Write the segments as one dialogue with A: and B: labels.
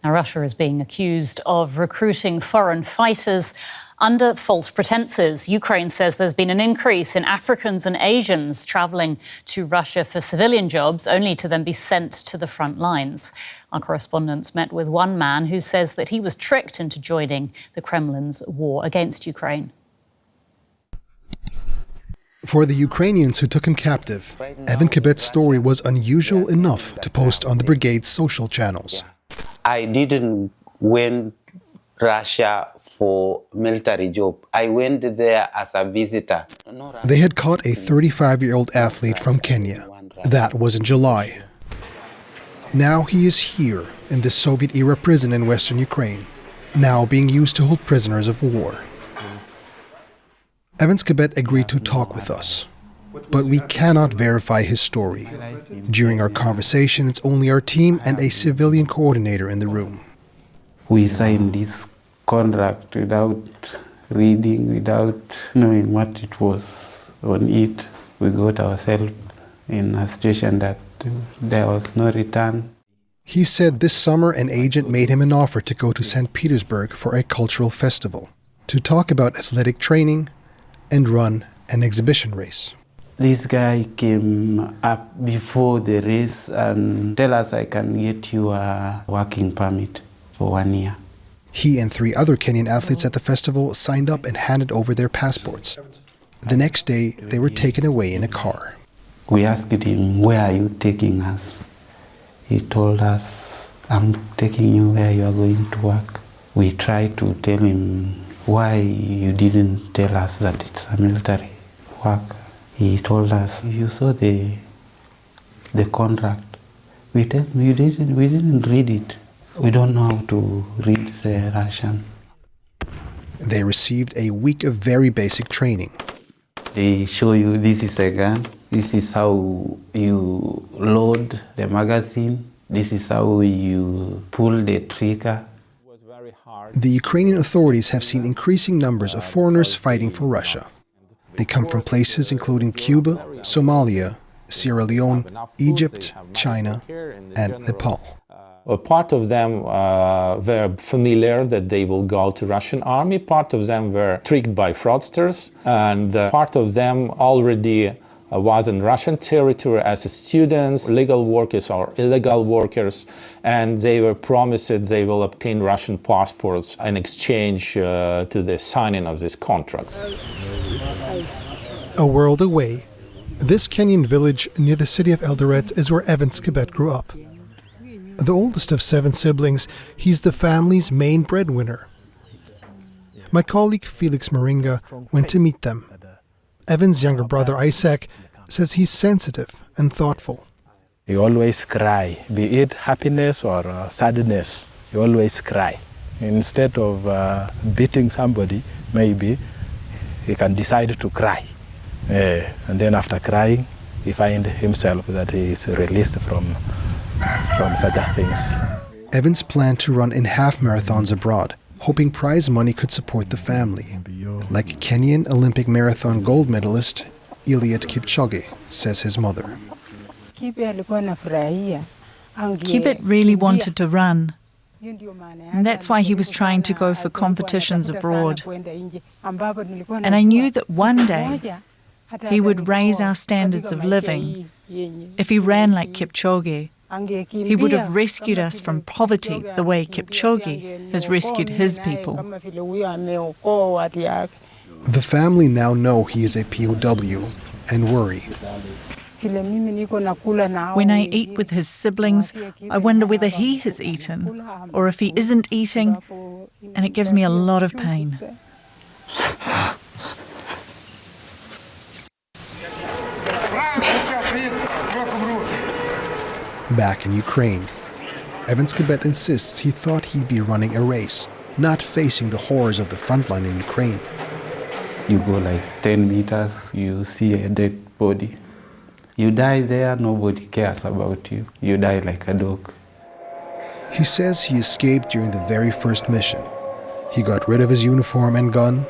A: Now, Russia is being accused of recruiting foreign fighters under false pretenses. Ukraine says there's been an increase in Africans and Asians travelling to Russia for civilian jobs, only to then be sent to the front lines. Our correspondents met with one man who says that he was tricked into joining the Kremlin's war against Ukraine.
B: For the Ukrainians who took him captive, Evan Kibet's story was unusual enough to post on the brigade's social channels.
C: I didn't went Russia for military job. I went there as a visitor.
B: They had caught a 35-year-old athlete from Kenya. That was in July. Now he is here in the Soviet-era prison in western Ukraine, now being used to hold prisoners of war. Evan Kibet agreed to talk with us, but we cannot verify his story. During our conversation, it's only our team and a civilian coordinator in the room.
C: We signed this contract without reading, without knowing what it was on it. We got ourselves in a situation that there was no return.
B: He said this summer an agent made him an offer to go to St. Petersburg for a cultural festival, to talk about athletic training and run an exhibition race.
C: This guy came up before the race and tell us, I can get you a working permit for 1 year.
B: He and 3 other Kenyan athletes at the festival signed up and handed over their passports. The next day, they were taken away in a car.
C: We asked him, where are you taking us? He told us, I'm taking you where you are going to work. We tried to tell him, why you didn't tell us that it's a military work? He told us, you saw the contract. We didn't read it. We don't know how to read the Russian.
B: They received a week of very basic training.
C: They show you, this is a gun. This is how you load the magazine. This is how you pull the trigger.
B: The Ukrainian authorities have seen increasing numbers of foreigners fighting for Russia. They come from places including Cuba, Somalia, Sierra Leone, Egypt, China, and Nepal.
D: Part of them were familiar that they will go to Russian army. Part of them were tricked by fraudsters, and part of them already was in Russian territory as students, legal workers or illegal workers, and they were promised that they will obtain Russian passports in exchange to the signing of these contracts.
B: A world away, this Kenyan village near the city of Eldoret is where Evan Kibet grew up. The oldest of 7 siblings, he's the family's main breadwinner. My colleague Felix Maringa went to meet them. Evan's younger brother Isaac says he's sensitive and thoughtful.
E: He always cry, be it happiness or sadness, he always cry. Instead of beating somebody, maybe he can decide to cry. And then after crying, he finds himself that he is released from such things.
B: Evans planned to run in half marathons abroad, hoping prize money could support the family. Like Kenyan Olympic marathon gold medalist Eliud Kipchoge, says his mother.
F: Kibet really wanted to run. And that's why he was trying to go for competitions abroad. And I knew that one day he would raise our standards of living. If he ran like Kipchoge, he would have rescued us from poverty the way Kipchoge has rescued his people.
B: The family now know he is a POW and worry.
F: When I eat with his siblings, I wonder whether he has eaten or if he isn't eating, and it gives me a lot of pain.
B: Back in Ukraine, Evan Kibet insists he thought he'd be running a race, not facing the horrors of the frontline in Ukraine.
C: You go like 10 meters, you see a dead body. You die there, nobody cares about you. You die like a dog.
B: He says he escaped during the very first mission. He got rid of his uniform and gun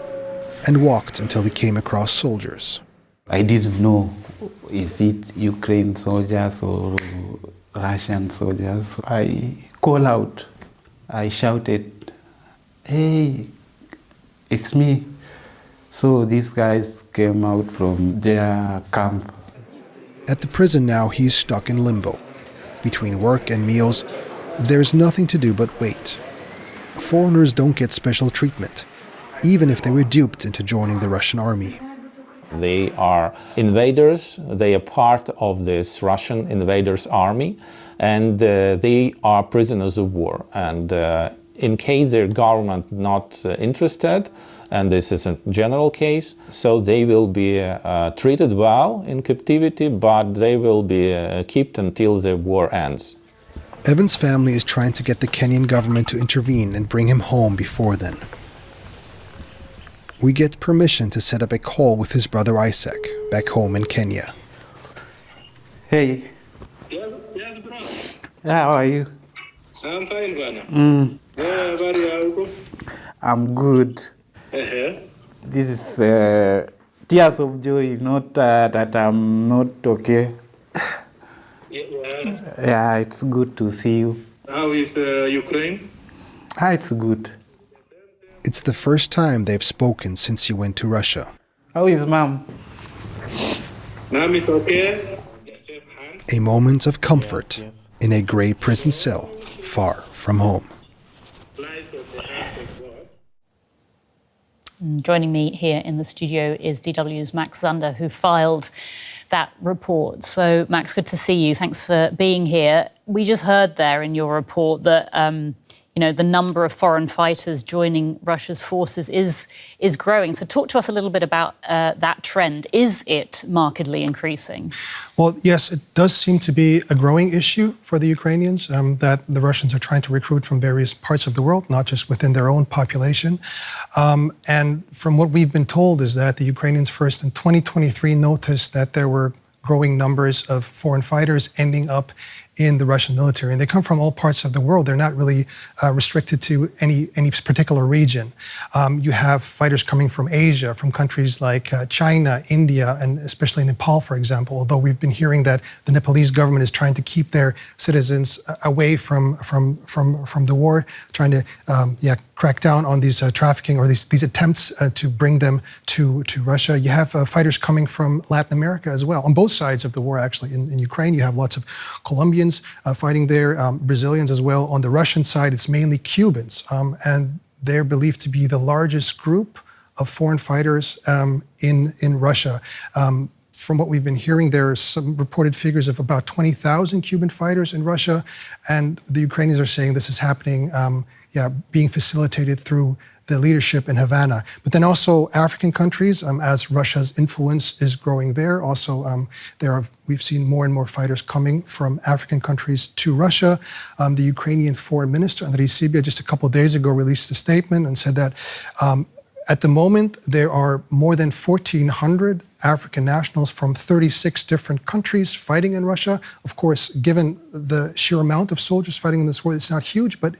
B: and walked until he came across soldiers.
C: I didn't know, is it Ukraine soldiers or Russian soldiers? I call out I shouted, "Hey, it's me." So these guys came out from their camp.
B: At the prison now, he's stuck in limbo. Between work and meals, there's nothing to do but wait. Foreigners don't get special treatment, even if they were duped into joining the Russian army.
D: They are invaders, they are part of this Russian invaders' army, and they are prisoners of war. And in case their government not interested, and this is a general case, so they will be treated well in captivity, but they will be kept until the war ends.
B: Evan's family is trying to get the Kenyan government to intervene and bring him home before then. We get permission to set up a call with his brother Isaac, back home in Kenya.
C: Hey.
G: Yes, bro.
C: How are you?
G: I'm fine, Bana. Where are you?
C: I'm good. This is tears of joy, not that I'm not okay.
G: Yes.
C: Yeah, it's good to see you.
G: How is Ukraine?
C: It's good.
B: It's the first time they've spoken since he went to Russia.
C: How is Mom?
G: Mom is okay.
B: A moment of comfort in a grey prison cell far from home.
A: Joining me here in the studio is DW's Max Zander, who filed that report. So, Max, good to see you. Thanks for being here. We just heard there in your report that the number of foreign fighters joining Russia's forces is growing. So talk to us a little bit about that trend. Is it markedly increasing?
B: Well, yes, it does seem to be a growing issue for the Ukrainians, that the Russians are trying to recruit from various parts of the world, not just within their own population. And from what we've been told is that the Ukrainians first in 2023 noticed that there were growing numbers of foreign fighters ending up in the Russian military. And they come from all parts of the world. They're not really restricted to any particular region. You have fighters coming from Asia, from countries like China, India, and especially Nepal, for example, although we've been hearing that the Nepalese government is trying to keep their citizens away from the war, trying to crack down on these trafficking or these attempts to bring them to Russia. You have fighters coming from Latin America as well, on both sides of the war, actually. In Ukraine, you have lots of Colombians fighting there, Brazilians as well. On the Russian side, it's mainly Cubans, and they're believed to be the largest group of foreign fighters in Russia. From what we've been hearing, there are some reported figures of about 20,000 Cuban fighters in Russia, and the Ukrainians are saying this is happening, being facilitated through the leadership in Havana. But then also African countries, as Russia's influence is growing there, also we've seen more and more fighters coming from African countries to Russia. The Ukrainian Foreign Minister, Andriy Sybiha, just a couple of days ago released a statement and said that at the moment there are more than 1,400 African nationals from 36 different countries fighting in Russia. Of course, given the sheer amount of soldiers fighting in this war, it's not huge, but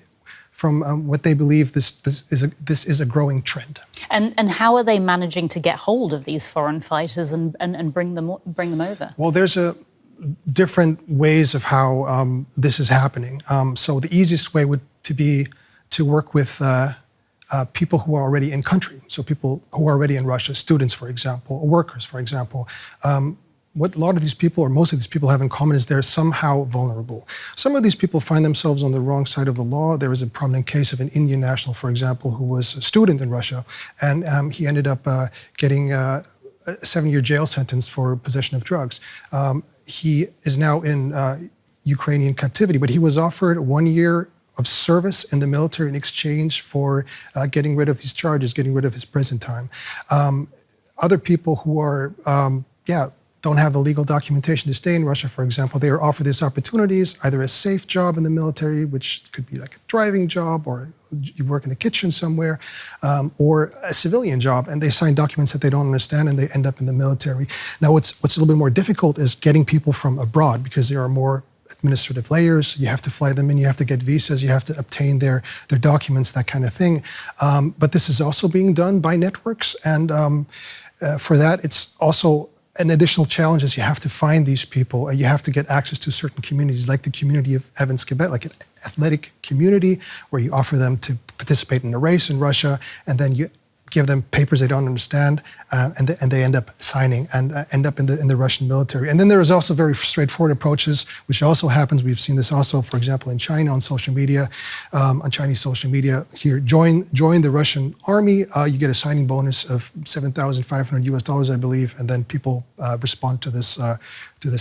B: from what they believe, this is a growing trend.
A: And how are they managing to get hold of these foreign fighters and bring them over?
B: Well, there's different ways of how this is happening. So the easiest way would be to work with people who are already in country. So people who are already in Russia, students, for example, or workers, for example. What a lot of these people, or most of these people, have in common is they're somehow vulnerable. Some of these people find themselves on the wrong side of the law. There was a prominent case of an Indian national, for example, who was a student in Russia, and he ended up getting a 7-year jail sentence for possession of drugs. He is now in Ukrainian captivity, but he was offered 1 year of service in the military in exchange for getting rid of these charges, getting rid of his prison time. Other people who are, don't have the legal documentation to stay in Russia, for example, they are offered these opportunities, either a safe job in the military, which could be like a driving job, or you work in the kitchen somewhere, or a civilian job, and they sign documents that they don't understand, and they end up in the military. Now, what's a little bit more difficult is getting people from abroad, because there are more administrative layers. You have to fly them in, you have to get visas, you have to obtain their documents, that kind of thing. But this is also being done by networks, and for that, it's also an additional challenge is you have to find these people. You have to get access to certain communities, like the community of Evans, Quebec, like an athletic community where you offer them to participate in a race in Russia, and then you give them papers they don't understand, and they end up signing and end up in the Russian military. And then there is also very straightforward approaches, which also happens. We've seen this also, for example, in China on social media, on Chinese social media. Here, join the Russian army. You get a signing bonus of $7,500 US, I believe, and then people respond to this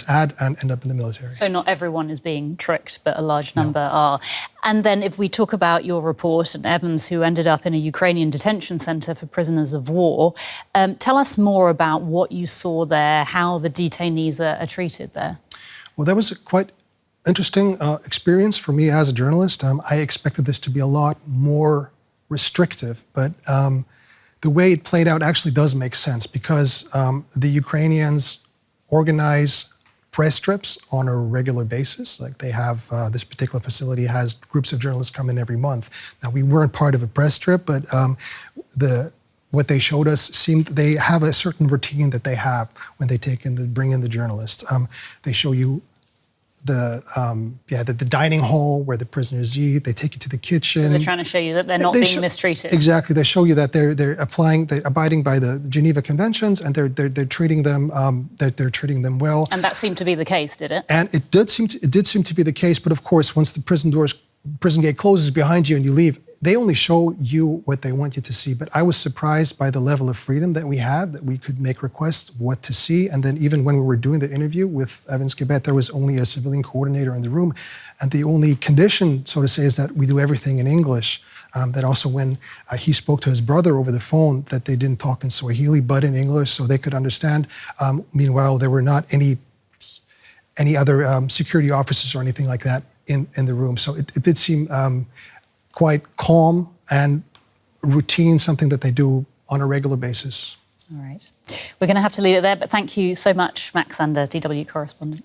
B: ad and end up in the military.
A: So not everyone is being tricked, but a large number are. And then if we talk about your report and Evans, who ended up in a Ukrainian detention centre for prisoners of war, tell us more about what you saw there, how the detainees are treated there.
B: Well, that was a quite interesting experience for me as a journalist. I expected this to be a lot more restrictive, but the way it played out actually does make sense, because the Ukrainians organize press trips on a regular basis. Like they have, this particular facility has groups of journalists come in every month. Now, we weren't part of a press trip, but what they showed us seemed they have a certain routine that they have when they bring in the journalists. They show you the dining hall where the prisoners eat. They take you to the kitchen.
A: So they're trying to show you that they're not being mistreated.
B: Exactly. They show you that they're abiding by the Geneva Conventions, and they're treating them they're treating them well.
A: And that seemed to be the case, did it?
B: And it did seem to be the case. But of course, once the prison gate closes behind you and you leave, they only show you what they want you to see. But I was surprised by the level of freedom that we had, that we could make requests of what to see. And then even when we were doing the interview with Evans Quebec, there was only a civilian coordinator in the room. And the only condition, so to say, is that we do everything in English. That also when he spoke to his brother over the phone, that they didn't talk in Swahili, but in English, so they could understand. Meanwhile, there were not any other security officers or anything like that in the room. So it did seem quite calm and routine, something that they do on a regular basis.
A: All right. We're going to have to leave it there, but thank you so much, Max Zander, DW correspondent.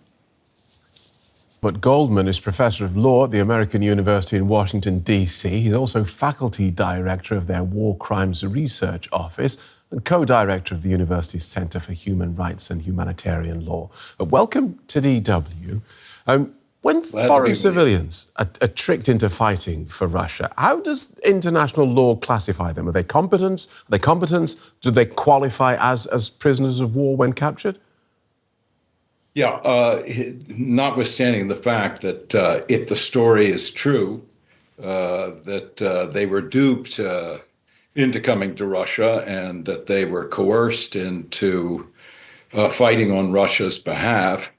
H: But Goldman is Professor of Law at the American University in Washington, D.C. He's also Faculty Director of their War Crimes Research Office and Co-Director of the University's Center for Human Rights and Humanitarian Law. Welcome to DW. When foreign civilians are tricked into fighting for Russia, how does international law classify them? Are they competent? Do they qualify as prisoners of war when captured?
I: Yeah, notwithstanding the fact that if the story is true, that they were duped into coming to Russia and that they were coerced into fighting on Russia's behalf,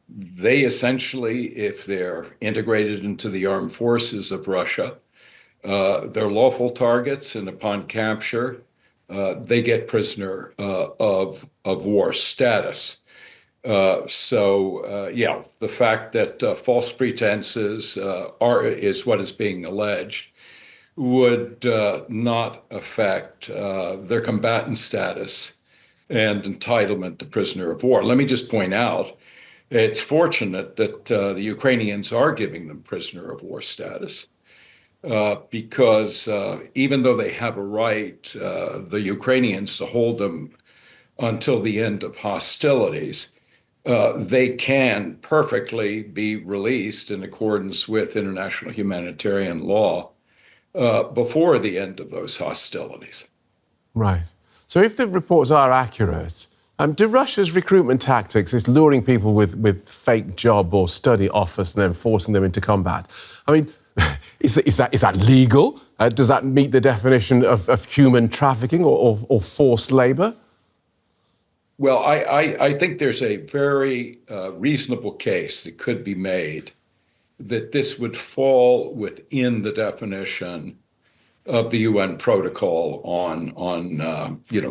I: they essentially, if they're integrated into the armed forces of Russia, they're lawful targets, and upon capture, they get prisoner of war status. The fact that false pretenses is what is being alleged would not affect their combatant status and entitlement to prisoner of war. Let me just point out, it's fortunate that the Ukrainians are giving them prisoner of war status because even though they have a right, the Ukrainians, to hold them until the end of hostilities, they can perfectly be released in accordance with international humanitarian law before the end of those hostilities.
H: Right. So if the reports are accurate, do Russia's recruitment tactics, is luring people with fake job or study offers and then forcing them into combat? I mean, is that legal? Does that meet the definition of human trafficking or forced labour?
I: Well, I think there's a very reasonable case that could be made that this would fall within the definition of the UN protocol on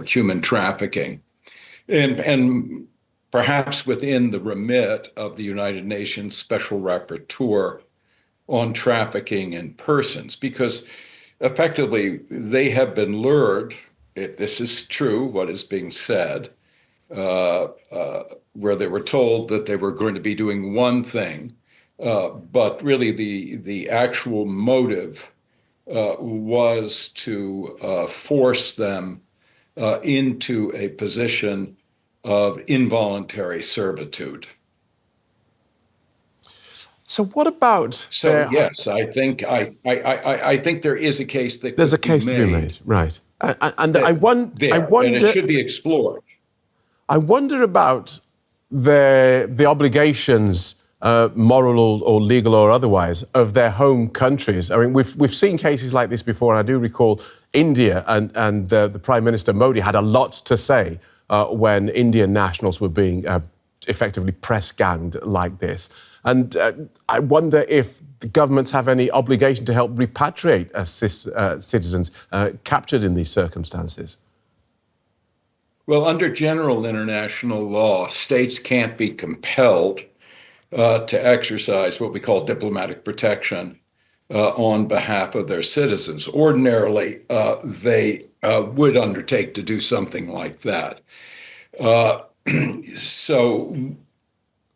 I: human trafficking, and perhaps within the remit of the United Nations Special Rapporteur on trafficking in persons, because effectively they have been lured, if this is true, what is being said, where they were told that they were going to be doing one thing, but really the actual motive was to force them into a position of involuntary servitude.
H: So what about?
I: So yes, I think there is a case that
H: there's a case to be made, right? And I wonder,
I: and it should be explored.
H: I wonder about the obligations, moral or legal or otherwise, of their home countries. I mean, we've seen cases like this before. And I do recall India and the Prime Minister Modi had a lot to say when Indian nationals were being effectively press-ganged like this. And I wonder if the governments have any obligation to help repatriate citizens captured in these circumstances.
I: Well, under general international law, states can't be compelled to exercise what we call diplomatic protection on behalf of their citizens. Ordinarily, they would undertake to do something like that. So,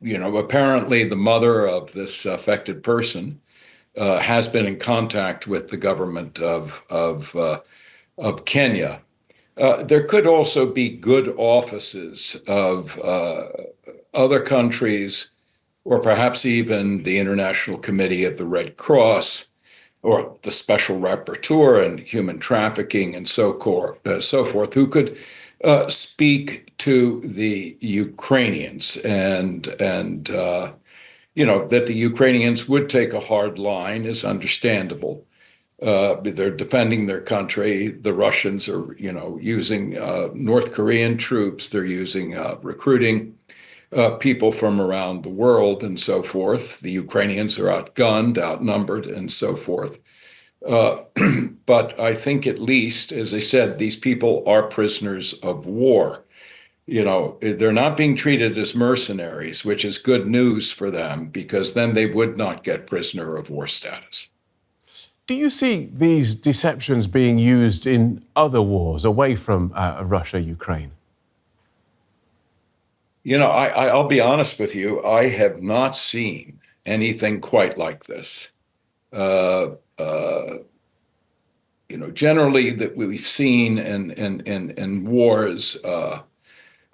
I: apparently the mother of this affected person has been in contact with the government of Kenya. There could also be good offices of other countries, or perhaps even the International Committee of the Red Cross, or the Special Rapporteur on Human Trafficking and so forth, who could speak to the Ukrainians and that the Ukrainians would take a hard line is understandable. They're defending their country. The Russians are, using North Korean troops. They're using recruiting people from around the world and so forth. The Ukrainians are outgunned, outnumbered, and so forth. But I think at least, as I said, these people are prisoners of war. They're not being treated as mercenaries, which is good news for them, because then they would not get prisoner of war status.
H: Do you see these deceptions being used in other wars away from Russia, Ukraine?
I: I'll be honest with you. I have not seen anything quite like this. Generally that we've seen in wars,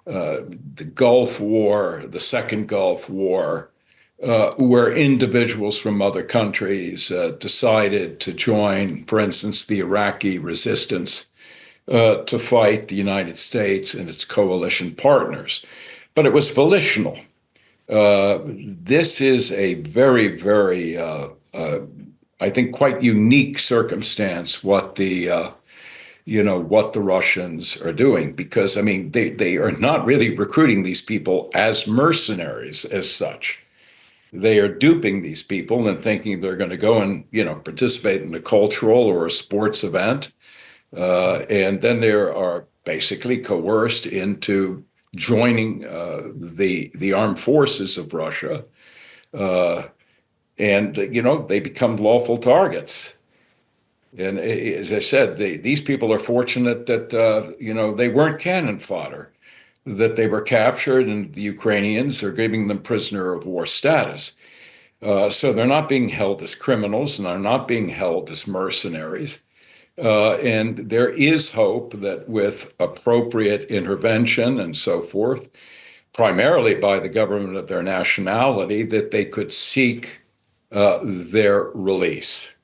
I: the Gulf War, the Second Gulf War, where individuals from other countries decided to join, for instance, the Iraqi resistance to fight the United States and its coalition partners. But it was volitional. This is a very, very, I think, quite unique circumstance, what the Russians are doing, because, they are not really recruiting these people as mercenaries as such. They are duping these people and thinking they're going to go and, participate in a cultural or a sports event. And then they are basically coerced into joining the armed forces of Russia. And they become lawful targets. And as I said, these people are fortunate that, they weren't cannon fodder, that they were captured, and the Ukrainians are giving them prisoner of war status. So they're not being held as criminals, and they're not being held as mercenaries. And there is hope that with appropriate intervention and so forth, primarily by the government of their nationality, that they could seek their release.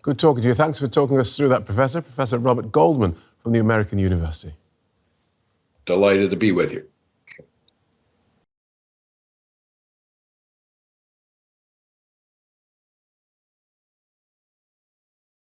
H: Good talking to you. Thanks for talking us through that, Professor. Professor Robert Goldman from the American University.
I: Delighted to be with you.